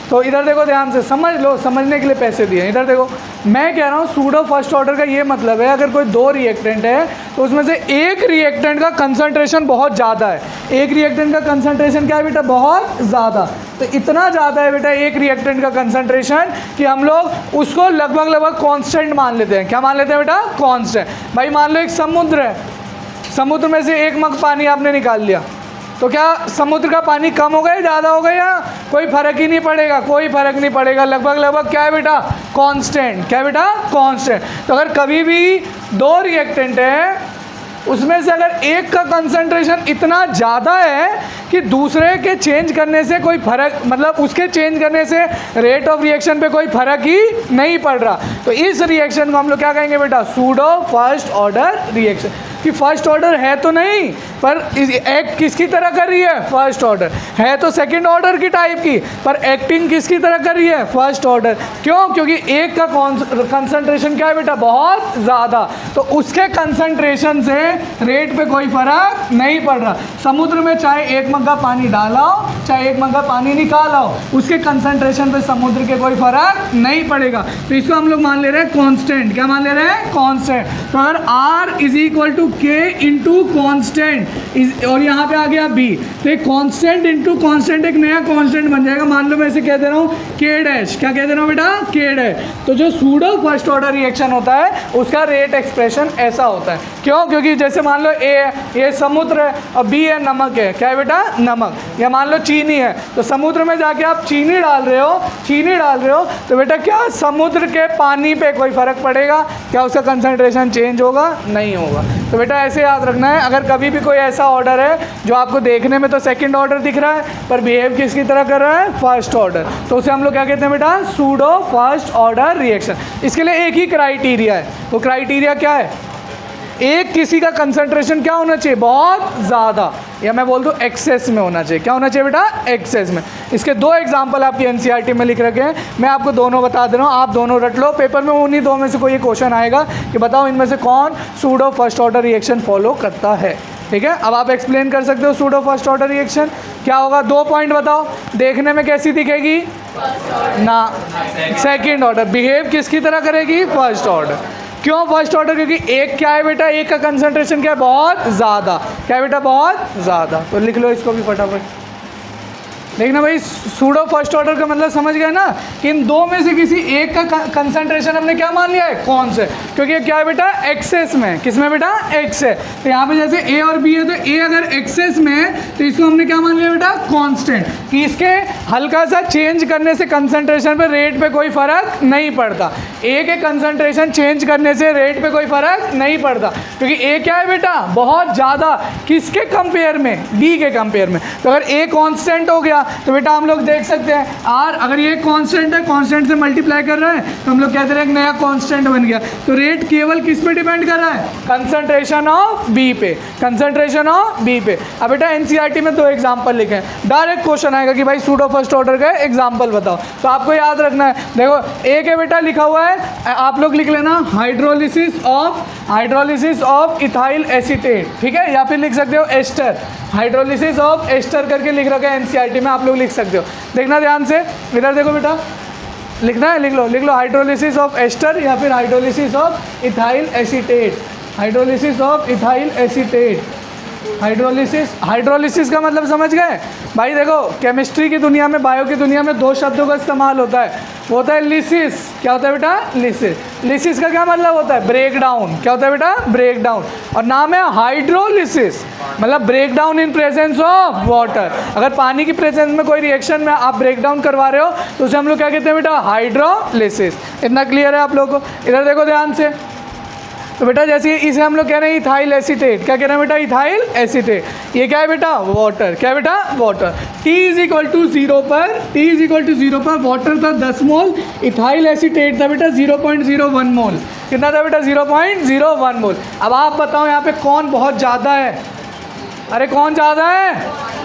तो इधर देखो, ध्यान से समझ लो, समझने के लिए पैसे दिए। इधर देखो, मैं कह रहा हूँ सूडो फर्स्ट ऑर्डर का ये मतलब है अगर कोई 2 रिएक्टेंट है तो उसमें से एक रिएक्टेंट का कंसंट्रेशन बहुत ज़्यादा है। एक रिएक्टेंट का कंसंट्रेशन क्या है बेटा? बहुत ज़्यादा। तो इतना ज़्यादा है बेटा एक रिएक्टेंट का कंसंट्रेशन कि हम लोग उसको लगभग कांस्टेंट मान लेते हैं। क्या मान लेते हैं बेटा? कांस्टेंट। भाई मान लो एक समुद्र है, समुद्र में से 1 मग पानी आपने निकाल लिया, तो क्या समुद्र का पानी कम हो गया, ज़्यादा हो गया? कोई फर्क ही नहीं पड़ेगा, कोई फर्क नहीं पड़ेगा, लगभग क्या है बेटा? कांस्टेंट। क्या है बेटा? कांस्टेंट। तो अगर कभी भी 2 रिएक्टेंट है उसमें से अगर एक का कंसंट्रेशन इतना ज़्यादा है कि दूसरे के चेंज करने से कोई फ़र्क, मतलब उसके चेंज करने से रेट ऑफ रिएक्शन पे कोई फ़र्क ही नहीं पड़ रहा, तो इस रिएक्शन को हम लोग क्या कहेंगे बेटा? Pseudo first order reaction. कि फर्स्ट ऑर्डर है तो नहीं, पर एक्ट किसकी तरह कर रही है? फर्स्ट ऑर्डर है तो सेकंड ऑर्डर की टाइप की, पर एक्टिंग किसकी तरह कर रही है? First order. क्यों? क्योंकि एक का कंसंट्रेशन क्या है बेटा? बहुत ज़्यादा, तो उसके कंसंट्रेशन से रेट पे कोई फर्क नहीं पड़ रहा। समुद्र में चाहे 1 मग्गा पानी डालाओ चाहे 1 मग्गा पानी निकालाओ, उसके कंसंट्रेशन पे समुद्र के कोई फर्क नहीं पड़ेगा। तो इसको हम लोग मान ले रहे हैं कांस्टेंट। क्या मान ले रहे हैं? कांस्टेंट। तो अगर R = K इंटू कॉन्स्टेंट और यहाँ पे आ गया B, तो एक कॉन्स्टेंट इंटू कॉन्स्टेंट एक नया कॉन्स्टेंट बन जाएगा। मान लो मैं इसे कह दे रहा हूँ K'। क्या कह दे रहा हूँ बेटा? K'। तो जो सूडो फर्स्ट ऑर्डर रिएक्शन होता है उसका रेट एक्सप्रेशन ऐसा होता है। क्यों? क्योंकि जैसे मान लो A है, ये समुद्र है, और B है नमक है। क्या है बेटा? नमक। या मान लो चीनी है, तो समुद्र में जाके आप चीनी डाल रहे हो, तो बेटा क्या समुद्र के पानी पे कोई फ़र्क पड़ेगा? क्या उसका कंसंट्रेशन चेंज होगा? नहीं होगा। तो बेटा ऐसे याद रखना है, अगर कभी भी कोई ऐसा ऑर्डर है जो आपको देखने में तो सेकंड ऑर्डर दिख रहा है पर बिहेव किसकी तरह कर रहा है? फर्स्ट ऑर्डर, तो उसे हम लोग क्या कहते हैं बेटा? Pseudo first order reaction. इसके लिए एक ही क्राइटेरिया है, वो क्राइटेरिया क्या है? एक किसी का कंसंट्रेशन क्या होना चाहिए? बहुत ज़्यादा, या मैं बोल दूँ एक्सेस में होना चाहिए। क्या होना चाहिए बेटा? एक्सेस में। इसके 2 एग्जाम्पल आपकी NCERT में लिख रखे हैं, मैं आपको दोनों बता दे रहा हूँ, आप दोनों रट लो। पेपर में उन्हीं 2 में से कोई क्वेश्चन आएगा कि बताओ इनमें से कौन pseudo first order reaction follow करता है। ठीक है। अब आप एक्सप्लेन कर सकते हो सूडो फर्स्ट ऑर्डर रिएक्शन क्या होगा। 2 पॉइंट बताओ, देखने में कैसी दिखेगी ना, सेकंड ऑर्डर। बिहेव किसकी तरह करेगी, फर्स्ट ऑर्डर। क्यों फर्स्ट ऑर्डर, क्योंकि एक क्या है बेटा, एक का कंसंट्रेशन क्या है, बहुत ज़्यादा। क्या है बेटा, बहुत ज़्यादा। तो लिख लो इसको भी फटाफट। देखना भाई, सूडो फर्स्ट ऑर्डर का मतलब समझ गए ना कि इन दो में से किसी एक का कंसंट्रेशन हमने क्या मान लिया है, कौन से, क्योंकि ये क्या है बेटा, एक्सेस में। किस में बेटा, एक्स है। तो यहाँ पे जैसे ए और बी है, तो ए अगर एक्सेस में है तो इसको हमने क्या मान लिया बेटा, कांस्टेंट, कि इसके हल्का सा चेंज करने से कंसंट्रेशन पे, रेट पे कोई फर्क नहीं पड़ता। ए के कंसंट्रेशन चेंज करने से रेट पे कोई फर्क नहीं पड़ता, क्योंकि ए क्या है बेटा, बहुत ज़्यादा। किसके कंपेयर में, बी के कंपेयर में। तो अगर ए कांस्टेंट हो गया तो बेटा हम लोग देख सकते हैं आर, अगर ये कांस्टेंट है, कांस्टेंट से मल्टीप्लाई कर रहे हैं तो हम लोग कहते हैं एक नया कांस्टेंट बन गया। तो रेट केवल किस पे डिपेंड कर रहा है, कंसंट्रेशन ऑफ बी पे, कंसंट्रेशन ऑफ बी पे। अब बेटा एनसीईआरटी में 2 एग्जांपल लिखे हैं, डायरेक्ट क्वेश्चन आएगा कि भाई सूडो फर्स्ट ऑर्डर का एग्जांपल बताओ। तो आपको याद रखना है, देखो ए के बेटा लिखा हुआ है, आप लोग लिख लेना हाइड्रोलिसिस ऑफ इथाइल एसीटेट, ठीक है, या फिर लिख सकते हो एस्टर, हाइड्रोलिसिस ऑफ एस्टर करके लिख रखा है एनसीईआरटी में, आप लोग लिख सकते हो। देखना ध्यान से, इधर देखो बेटा, लिखना है, लिख लो हाइड्रोलिसिस ऑफ एस्टर या फिर hydrolysis of ethyl acetate, hydrolysis of ethyl acetate. Hydrolysis का मतलब समझ गए भाई। देखो केमिस्ट्री की दुनिया में, बायो की दुनिया में 2 शब्दों का इस्तेमाल होता है। वो होता है लिसिस, क्या होता है बेटा, लिसिस। लिसिस का क्या मतलब होता है, ब्रेक डाउन। क्या होता है बेटा, ब्रेक डाउन। और नाम है हाइड्रोलिसिस, मतलब break down in presence of water. अगर पानी की प्रेजेंस में कोई रिएक्शन में आप ब्रेक डाउन करवा रहे हो तो उसे हम लोग क्या कहते हैं बेटा, हाइड्रोलिसिस। इतना क्लियर है आप लोगों को। इधर देखो ध्यान से, तो बेटा जैसे इसे हम लोग कह रहे हैं इथाइल एसीटेट, क्या कह रहे हैं बेटा, इथाइल एसीटेट। ये क्या है बेटा, वाटर। क्या है बेटा, वाटर। T = 0 पर वाटर था 10 मोल, इथाइल एसीटेट था बेटा 0.01 मोल। कितना था बेटा, 0.01 मोल। अब आप बताओ यहाँ पे कौन बहुत ज़्यादा है, अरे कौन ज़्यादा है,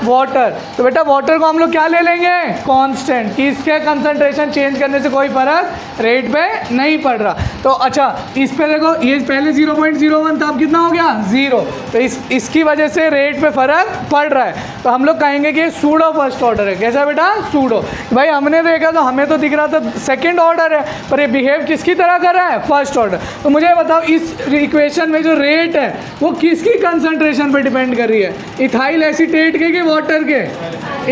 वाटर। तो बेटा वाटर को हम लोग क्या ले लेंगे, कांस्टेंट, कि इसके कंसंट्रेशन चेंज करने से कोई फर्क रेट पे नहीं पड़ रहा। तो अच्छा इस पे देखो, ये पहले 0.01 था, अब कितना हो गया, 0। तो इसकी वजह से रेट पे फर्क पड़ रहा है। तो हम लोग कहेंगे कि सूडो फर्स्ट ऑर्डर है। कैसा बेटा, सूडो। भाई हमने देखा तो हमें तो दिख रहा था सेकेंड ऑर्डर है, पर ये बिहेव किसकी तरह कर रहा है, फर्स्ट ऑर्डर। तो मुझे बताओ इस इक्वेशन में जो रेट है वो किसकी कंसंट्रेशन पे डिपेंड कर रही है, इथाइल एसीटेट के वाटर के,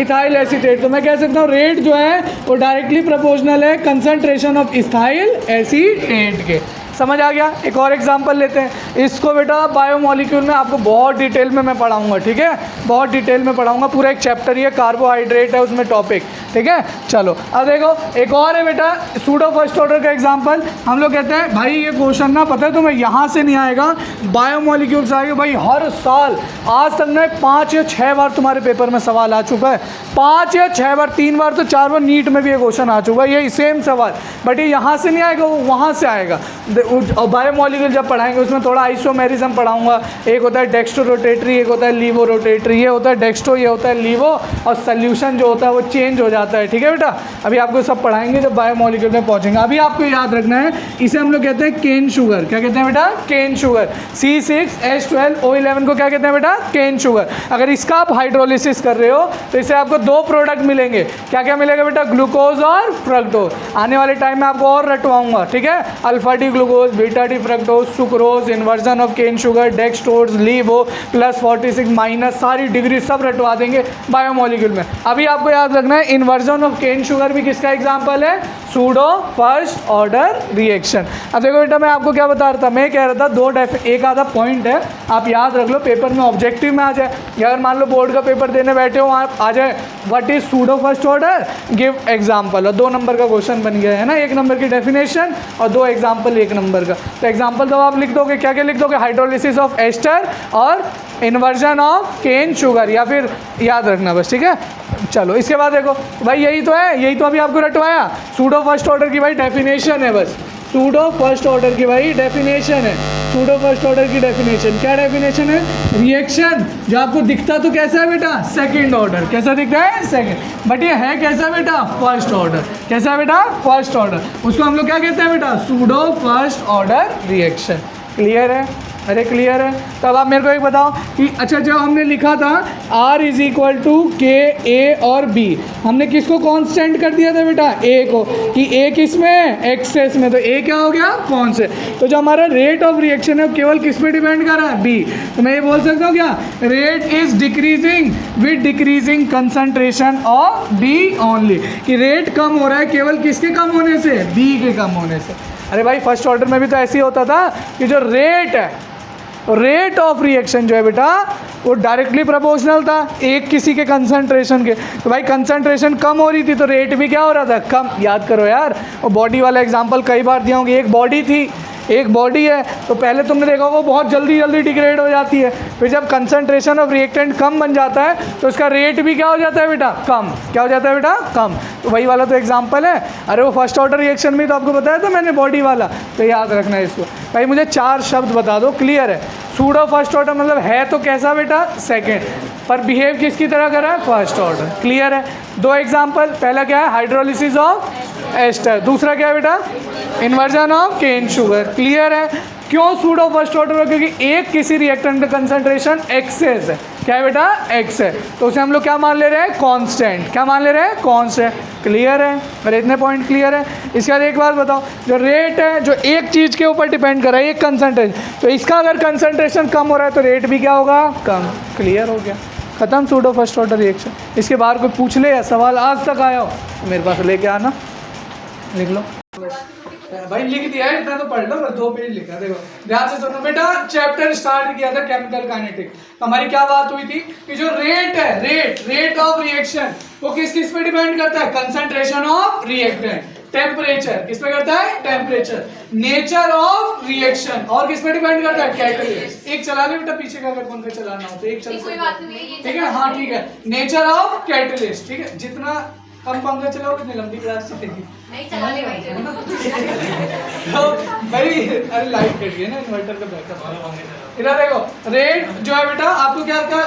इथाइल एसीटेट। तो मैं कह सकता हूँ रेट जो है वो डायरेक्टली प्रोपोर्शनल है कंसंट्रेशन ऑफ इथाइल एसीटेट के। समझ आ गया। एक और एग्जांपल लेते हैं, इसको बेटा बायोमोलिक्यूल में आपको बहुत डिटेल में मैं पढ़ाऊंगा, ठीक है, बहुत डिटेल में पढ़ाऊंगा। पूरा एक चैप्टर ये कार्बोहाइड्रेट है उसमें टॉपिक, ठीक है। चलो अब देखो एक और है बेटा सूडो फर्स्ट ऑर्डर का एग्जांपल। हम लोग कहते हैं भाई ये क्वेश्चन ना पता है तुम्हें यहाँ से नहीं आएगा, बायोमोलिक्यूल से आएगा। भाई हर साल आज तक में 5 या 6 बार तुम्हारे पेपर में सवाल आ चुका है, 5 या 6 बार, 3 बार तो 4 बार नीट में भी ये क्वेश्चन आ चुका है, ये सेम सवाल। बट ये यहाँ से नहीं आएगा, वो वहाँ से आएगा। और बायोमोलिक्यूल जब पढ़ाएंगे उसमें थोड़ा आइसोमेरिज्म पढ़ाऊंगा। एक होता है डेक्स्ट्रो रोटेटरी, एक होता है लीवो रोटेटरी। ये होता है डेक्स्ट्रो, ये होता है लीवो, और सोल्यूशन जो होता है वो चेंज हो जाता है, ठीक है बेटा। अभी आपको सब पढ़ाएंगे जब बायोमोलिक्यूल में पहुंचेंगे। अभी आपको याद रखना है, इसे हम लोग कहते हैं केन शुगर। क्या कहते हैं बेटा, केन शुगर। C6H12O11 को क्या कहते हैं बेटा, केन शुगर। अगर इसका आप हाइड्रोलिसिस कर रहे हो तो इससे आपको 2 प्रोडक्ट मिलेंगे। क्या क्या मिलेगा बेटा, ग्लूकोज और फ्रक्टोज। आने वाले टाइम में आपको और रटवाऊंगा, ठीक है। Alpha D glucose, beta D fructose, sucrose, inversion of cane sugar, dextrose, laevo, +46 minus, सारी डिग्री सब रटवा देंगे बायोमोलिक्यूल में। अभी आपको याद रखना है इन्वर्जन ऑफ केन शुगर भी किसका एग्जांपल है, सूडो फर्स्ट ऑर्डर रिएक्शन। अब देखो बेटा मैं आपको क्या बता रहा था, मैं कह रहा था एक आधा पॉइंट है आप याद रख लो, पेपर में ऑब्जेक्टिव में आ जाए। अगर मान लो बोर्ड का पेपर देने बैठे हो आप आ जाए what is pseudo first order, give example, और 2 नंबर का क्वेश्चन बन गया है ना, 1 नंबर की डेफिनेशन और 2 एग्जांपल 1 नंबर का। तो एग्जांपल तो आप लिख दोगे, क्या क्या लिख दोगे, हाइड्रोलिसिस ऑफ एस्टर और इन्वर्जन ऑफ केन शुगर, या फिर याद रखना बस, ठीक है। चलो इसके बाद देखो भाई यही तो है, यही तो अभी आपको रटवाया, सूडो फर्स्ट ऑर्डर की भाई डेफिनेशन है, बस सूडो फर्स्ट ऑर्डर की भाई डेफिनेशन है। सूडो फर्स्ट ऑर्डर की डेफिनेशन क्या डेफिनेशन है, रिएक्शन जो आपको दिखता तो कैसा है बेटा, सेकंड ऑर्डर। कैसा दिखता है, सेकंड, बट ये है कैसा बेटा, फर्स्ट ऑर्डर। कैसा है बेटा, फर्स्ट ऑर्डर। उसको हम लोग क्या कहते हैं बेटा, pseudo first order reaction. Clear है। अरे क्लियर है। तो अब आप मेरे को एक बताओ कि अच्छा जब हमने लिखा था R इज इक्वल टू के ए और B, हमने किसको कांस्टेंट कर दिया था बेटा? A को, कि A किस में? एक्सेस में, तो A क्या हो गया? कांस्टेंट। तो जो हमारा रेट ऑफ रिएक्शन है वो केवल किस पे डिपेंड कर रहा है? B। तो मैं ये बोल सकता हूँ क्या? Rate is decreasing with decreasing concentration of B only, कि रेट कम हो रहा है केवल किसके कम होने से? B के कम होने से। अरे भाई फर्स्ट ऑर्डर में भी तो ऐसे ही होता था कि जो रेट है, रेट ऑफ रिएक्शन जो है बेटा वो डायरेक्टली प्रोपोर्शनल था एक किसी के कंसंट्रेशन के। तो भाई कंसंट्रेशन कम हो रही थी तो रेट भी क्या हो रहा था? कम। याद करो यार, वो बॉडी वाला एग्जांपल कई बार दिया होंगे। एक बॉडी थी, एक बॉडी है, तो पहले तुमने देखा होगा बहुत जल्दी जल्दी डिग्रेड हो जाती है, फिर जब कंसंट्रेशन ऑफ रिएक्टेंट कम बन जाता है तो उसका रेट भी क्या हो जाता है बेटा? कम। क्या हो जाता है बेटा? कम। तो वही वाला तो एग्जांपल है। अरे वो फर्स्ट ऑर्डर रिएक्शन में तो आपको बताया था मैंने बॉडी वाला, तो याद रखना है इसको। भाई मुझे 4 शब्द बता दो, क्लियर है? सूडो फर्स्ट ऑर्डर मतलब है तो कैसा बेटा? सेकेंड, पर बिहेव किसकी तरह कर रहा है? First order. क्लियर है? 2 एग्जाम्पल, पहला क्या है? हाइड्रोलिसिस ऑफ एस्टर, दूसरा क्या है बेटा? Inversion of cane sugar. Clear है? क्यों सूडो फर्स्ट ऑर्डर है? क्योंकि एक किसी रिएक्टेंट का कंसंट्रेशन एक्सेस है। क्या है बेटा? एक्स है, तो उसे हम लोग क्या मान ले रहे हैं? कांस्टेंट। क्या मान ले रहे हैं? कांस्टेंट। क्लियर है? मेरे इतने पॉइंट क्लियर है? इसके बाद एक बात बताओ, जो रेट है जो एक चीज़ के ऊपर डिपेंड कर रहा है, एक कंसंट्रेशन, तो इसका अगर कंसंट्रेशन कम हो रहा है तो रेट भी क्या होगा? कम। क्लियर हो गया? खत्म सूडो फर्स्ट ऑर्डर रिएक्शन। इसके बाहर कोई पूछ ले या सवाल आज तक आया हो तो मेरे पास लेके आना, लिख लो। भाई लिख दिया है, इतना तो पढ़ लो, बस 2 पेज लिखा। देखो ध्यान से सुनो बेटा, चैप्टर स्टार्ट किया था केमिकल काइनेटिक्स, तो हमारी क्या बात हुई थी कि जो रेट है, रेट ऑफ रिएक्शन वो किस किस पे डिपेंड करता है? Concentration of reactant. टेम्परेचर किस पे करता है? टेम्परेचर। नेचर ऑफ रिएक्शन और किस पे डिपेंड करता है? कैटलिस्ट। एक चला ले बेटा पीछे का, अगर कौन का चलाना हो तो एक चल, ठीक है? हाँ ठीक है। नेचर ऑफ कैटलिस्ट, ठीक है? जितना कम पंखा चलाओ कितनी लंबी क्लास चलेगी? नहीं चला ले भाई। तो भाई अरे लाइट कट गई ना, इन्वर्टर का बैकअप। इधर देखो, रेट जो है बेटा आपको क्या क्या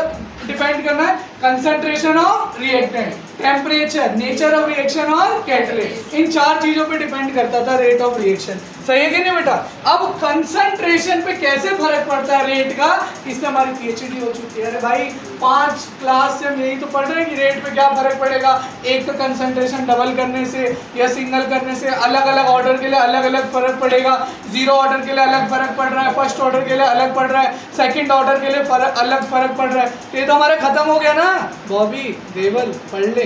डिपेंड करना है? Concentration of reactant, temperature, nature of reaction और कैटलिस्ट। इन 4 चीजों पे डिपेंड करता था रेट ऑफ रिएक्शन। सही है कि नहीं बेटा? अब कंसंट्रेशन पे कैसे फर्क पड़ता है रेट का, इससे हमारी पीएचडी हो चुकी है। अरे भाई 5 क्लास से हम यही तो पढ़ रहे हैं कि रेट पे क्या फर्क पड़ेगा। एक तो कंसंट्रेशन डबल करने से या सिंगल करने से अलग अलग ऑर्डर के लिए अलग अलग फर्क पड़ेगा। 0 ऑर्डर के लिए अलग फर्क पड़ रहा है, फर्स्ट ऑर्डर के लिए अलग पड़ रहा है, सेकंड ऑर्डर के लिए अलग फर्क पड़ रहा है। तो ये तो हमारे खत्म हो गया ना। बॉबी देवल पढ़ ले,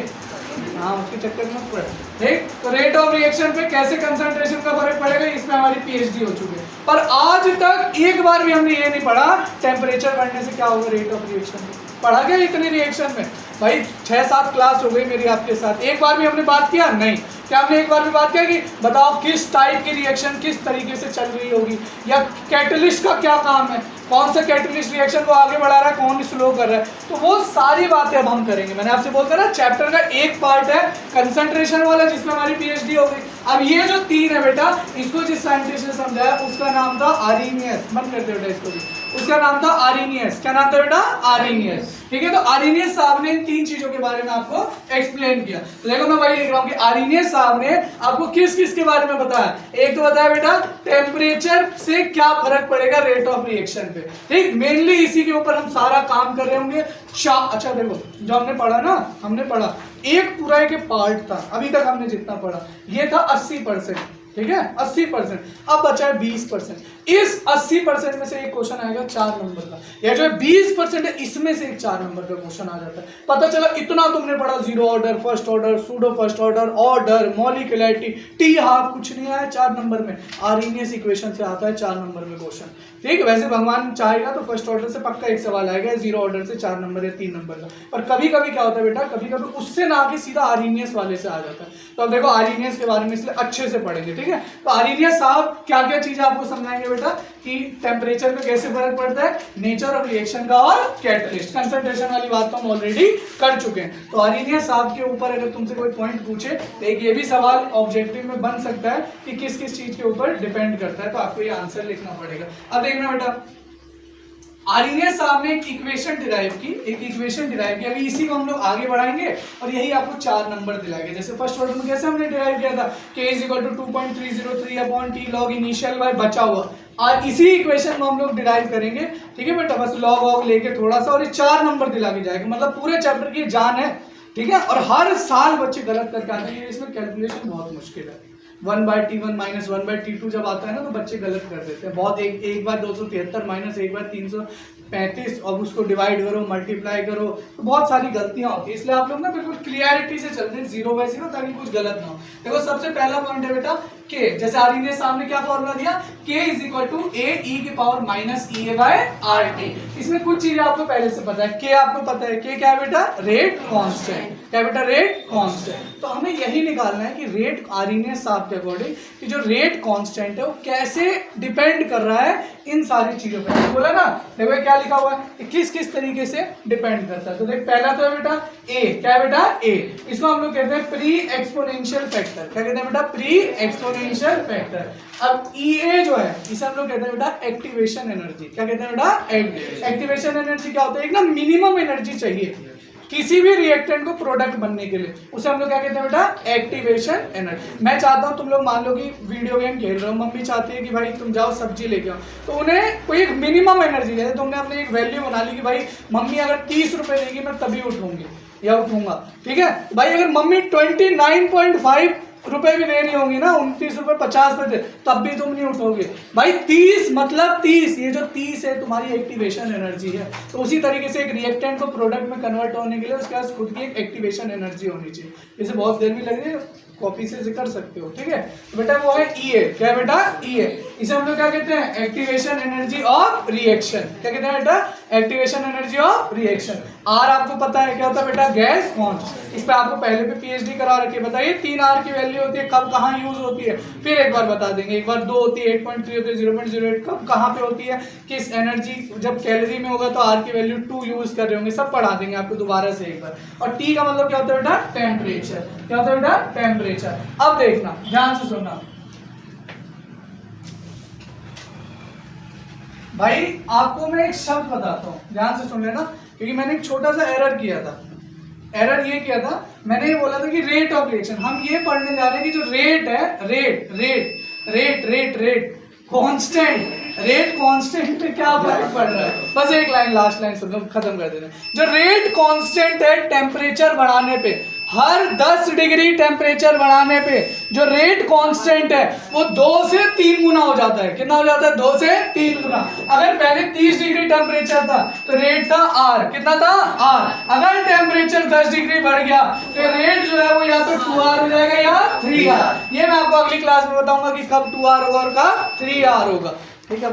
हाँ उसके चक्कर में मत पड़। ठीक, तो रेट ऑफ रिएक्शन पे कैसे कंसंट्रेशन का फर्क पड़ेगा, इसमें हमारी पीएचडी हो चुकी है। पर आज तक एक बार भी हमने ये नहीं पढ़ा टेम्परेचर बढ़ने से क्या होगा रेट ऑफ रिएक्शन में। पढ़ा क्या इतनी रिएक्शन में? भाई 6-7 क्लास हो गई मेरी आपके साथ, एक बार भी हमने बात किया नहीं। क्या हमने एक बार भी बात किया कि बताओ किस टाइप की रिएक्शन किस तरीके से चल रही होगी, या कैटलिस्ट का क्या काम है, कौन सा कैटलिस्ट रिएक्शन को आगे बढ़ा रहा है, कौन स्लो कर रहा है, तो वो सारी बातें अब हम करेंगे। मैंने आपसे बोलता ना चैप्टर का एक पार्ट है कंसंट्रेशन वाला जिसमें हमारी पीएचडी हो गई। अब ये जो 3 है बेटा, इसको जिस साइंटिस्ट ने समझाया उसका नाम था आर्रीनियस। बंद करते बेटा इसको भी, उसका नाम था आर्रीनियस। क्या नाम था बेटा? आर्रीनियस। ठीक है, तो आर्रीनियस साहब ने इन 3 चीजों के बारे में आपको एक्सप्लेन किया। तो देखो मैं वही लिख रहा हूँ कि आर्रीनियस साहब ने आपको किस किस के बारे में बताया। एक तो बताया बेटा टेम्परेचर से क्या फर्क पड़ेगा रेट ऑफ रिएक्शन पे। ठीक, मेनली इसी के ऊपर हम सारा काम कर रहे होंगे। अच्छा देखो, जो हमने पढ़ा ना, हमने पढ़ा एक पूरा के पार्ट था, अभी तक हमने जितना पढ़ा ये था 80%। ठीक है, 80%। अब बचा है 20%। इस 80% में से एक क्वेश्चन आएगा 4 नंबर का, या जो 20% है इसमें से एक 4 नंबर का क्वेश्चन आ जाता है। पता चला इतना तुमने पढ़ा, 0 order, first order, pseudo first order, molecularity, T half, कुछ नहीं आया 4 नंबर में। आर्रीनियस इक्वेशन से आता है 4 नंबर में क्वेश्चन। ठीक, वैसे भगवान चाहेगा तो फर्स्ट ऑर्डर से पक्का एक सवाल आएगा, 0 ऑर्डर से 4 नंबर या 3 नंबर का। पर कभी कभी क्या होता है बेटा, कभी कभी उससे ना आके सीधा आर्रीनियस वाले से आ जाता है। तो अब देखो आर्रीनियस के बारे में इसलिए अच्छे से पढ़ेंगे। ठीक है, तो आर्रीनियस साहब क्या क्या चीजें आपको समझाएंगे बेटा कि टेम्परेचर पे कैसे फर्क पड़ता है, नेचर ऑफ रिएक्शन का और कैटलिस्ट। कंसंट्रेशन वाली बात तो हम ऑलरेडी कर चुके हैं। तो आर्रीनियस साहब के ऊपर अगर तुमसे कोई पॉइंट पूछे तो एक ये भी सवाल ऑब्जेक्टिव में बन सकता है कि किस किस चीज के ऊपर डिपेंड करता है, तो आपको ये आंसर लिखना पड़ेगा। अब देखना बेटा, आर्रीनियस साहब ने एक इक्वेशन डिराइव की। अभी इसी को हम लोग आगे बढ़ाएंगे और यही आपको 4 नंबर दिलाएंगे। जैसे फर्स्ट ऑर्डर में कैसे हमने डिराइव किया था, k = 2.303/t log initial bye बचा हुआ। और इसी इक्वेशन में हम लोग डिराइव करेंगे, ठीक है बेटा। बस लॉग वॉग लेके थोड़ा सा, और ये 4 नंबर दिला के जाएगा, मतलब पूरे चैप्टर की जान है, ठीक है। और हर साल बच्चे गलत करके आते हैं, इसमें कैलकुलेशन बहुत मुश्किल है। 1/T1 माइनस 1/T2 जब आता है ना तो बच्चे गलत कर देते हैं बहुत। एक बार 273 माइनस एक बार 335, और उसको डिवाइड करो, मल्टीप्लाई करो, तो बहुत सारी गलतियां होती है। इसलिए आप लोग ना बिल्कुल क्लियरिटी से चलते हैं 0 बाय 0, ताकि कुछ गलत ना हो। देखो सबसे पहला पॉइंट है बेटा के, जैसे आर ने सामने क्या फॉर्मूला दिया, k = a e - EA/RT। इसमें कुछ चीजें आपको पहले से पता है। k आपको पता है, k क्या है बेटा, रेट कांस्टेंट, क्या बेटा, रेट कांस्टेंट। तो हमें यही निकालना है कि रेट आर्हेनियस साहब के अकॉर्डिंग कि जो रेट कांस्टेंट है वो कैसे डिपेंड कर रहा है इन सारी चीजों पर। बोला ना, देखो क्या लिखा हुआ है, किस किस तरीके से डिपेंड करता है। तो देख पहला तो है बेटा a, क्या है बेटा, a। इसको हम लोग कहते हैं प्री एक्सपोनेंशियल फैक्टर। क्या कहते हैं बेटा, प्री एक्सपोनेंशियल फैक्टर। अब EA जो है इसे हम लोग कहते हैं बेटा एक्टिवेशन एनर्जी। क्या कहते हैं बेटा, एक्टिवेशन एनर्जी क्या होता है, एक ना मिनिमम एनर्जी चाहिए किसी भी रिएक्टेंट को प्रोडक्ट बनने के लिए, उसे हम लोग क्या कहते हैं बेटा, एक्टिवेशन एनर्जी। मैं चाहता हूं तुम लोग मान लो कि वीडियो गेम खेल रहे हो, मम्मी चाहती है कि भाई तुम जाओ सब्जी लेके आओ, तो उन्हें कोई एक मिनिमम एनर्जी है, तुमने अपने एक वैल्यू बना ली कि भाई मम्मी अगर 30 रुपए देगी मैं तभी उठूंगी या उठूंगा, ठीक है भाई। अगर मम्मी 29.5 रुपए भी दे रही होंगी ना, 29 रुपए 50 पैसे, तब भी तुम नहीं उठोगे भाई। 30 मतलब 30, ये जो 30 है तुम्हारी एक्टिवेशन एनर्जी है। तो उसी तरीके से एक रिएक्टेंट को प्रोडक्ट में कन्वर्ट होने के लिए उसके पास खुद की एक एक्टिवेशन एनर्जी होनी चाहिए। जैसे बहुत देर भी लग रही है, कॉपी से कर सकते हो, ठीक है। तो बेटा वो है EA। क्या है बेटा, EA। इसे हम लोग क्या कहते हैं, एक्टिवेशन एनर्जी ऑफ रिएक्शन। क्या कहते हैं बेटा, activation energy of reaction. R आपको पता है क्या होता है बेटा, गैस कांस्टेंट। इस पे आपको पहले भी PhD करा रखी है। बताइए 3R की वैल्यू होती है, कब कहाँ यूज होती है, फिर एक बार बता देंगे। एक बार 2 होती है, 8.3 होती है, 0.08 कब कहाँ पे होती है, किस एनर्जी, जब कैलोरी में होगा तो R की वैल्यू 2 यूज कर रहे होंगे, सब पढ़ा देंगे आपको दोबारा से एक बार। और T का मतलब क्या होता है बेटा, टेम्परेचर। क्या होता है बेटा, टेम्परेचर। अब देखना ध्यान से सुनना भाई, आपको मैं एक शब्द बताता हूं, ध्यान से सुन लेना, क्योंकि मैंने एक छोटा सा एरर किया था। एरर ये किया था, मैंने ये बोला था कि रेट ऑफ रिएक्शन। हम ये पढ़ने जा रहे हैं कि जो रेट है, रेट कांस्टेंट, रेट कांस्टेंट पे क्या फर्क पड़ रहा है। बस एक लाइन, लास्ट लाइन सुन लो, खत्म कर देना। जो रेट कांस्टेंट है टेम्परेचर बढ़ाने पे, हर 10 डिग्री टेम्परेचर बढ़ाने पे जो रेट कांस्टेंट है वो 2 से 3 गुना हो जाता है। कितना हो जाता है, 2 से 3 गुना। अगर पहले 30 डिग्री टेम्परेचर था तो रेट था R, कितना था, R। अगर टेम्परेचर 10 डिग्री बढ़ गया तो रेट जो है वो या तो 2R हो जाएगा या 3R। ये मैं आपको अगली क्लास में बताऊंगा कि कब 2R होगा और कब 3R होगा, ठीक है।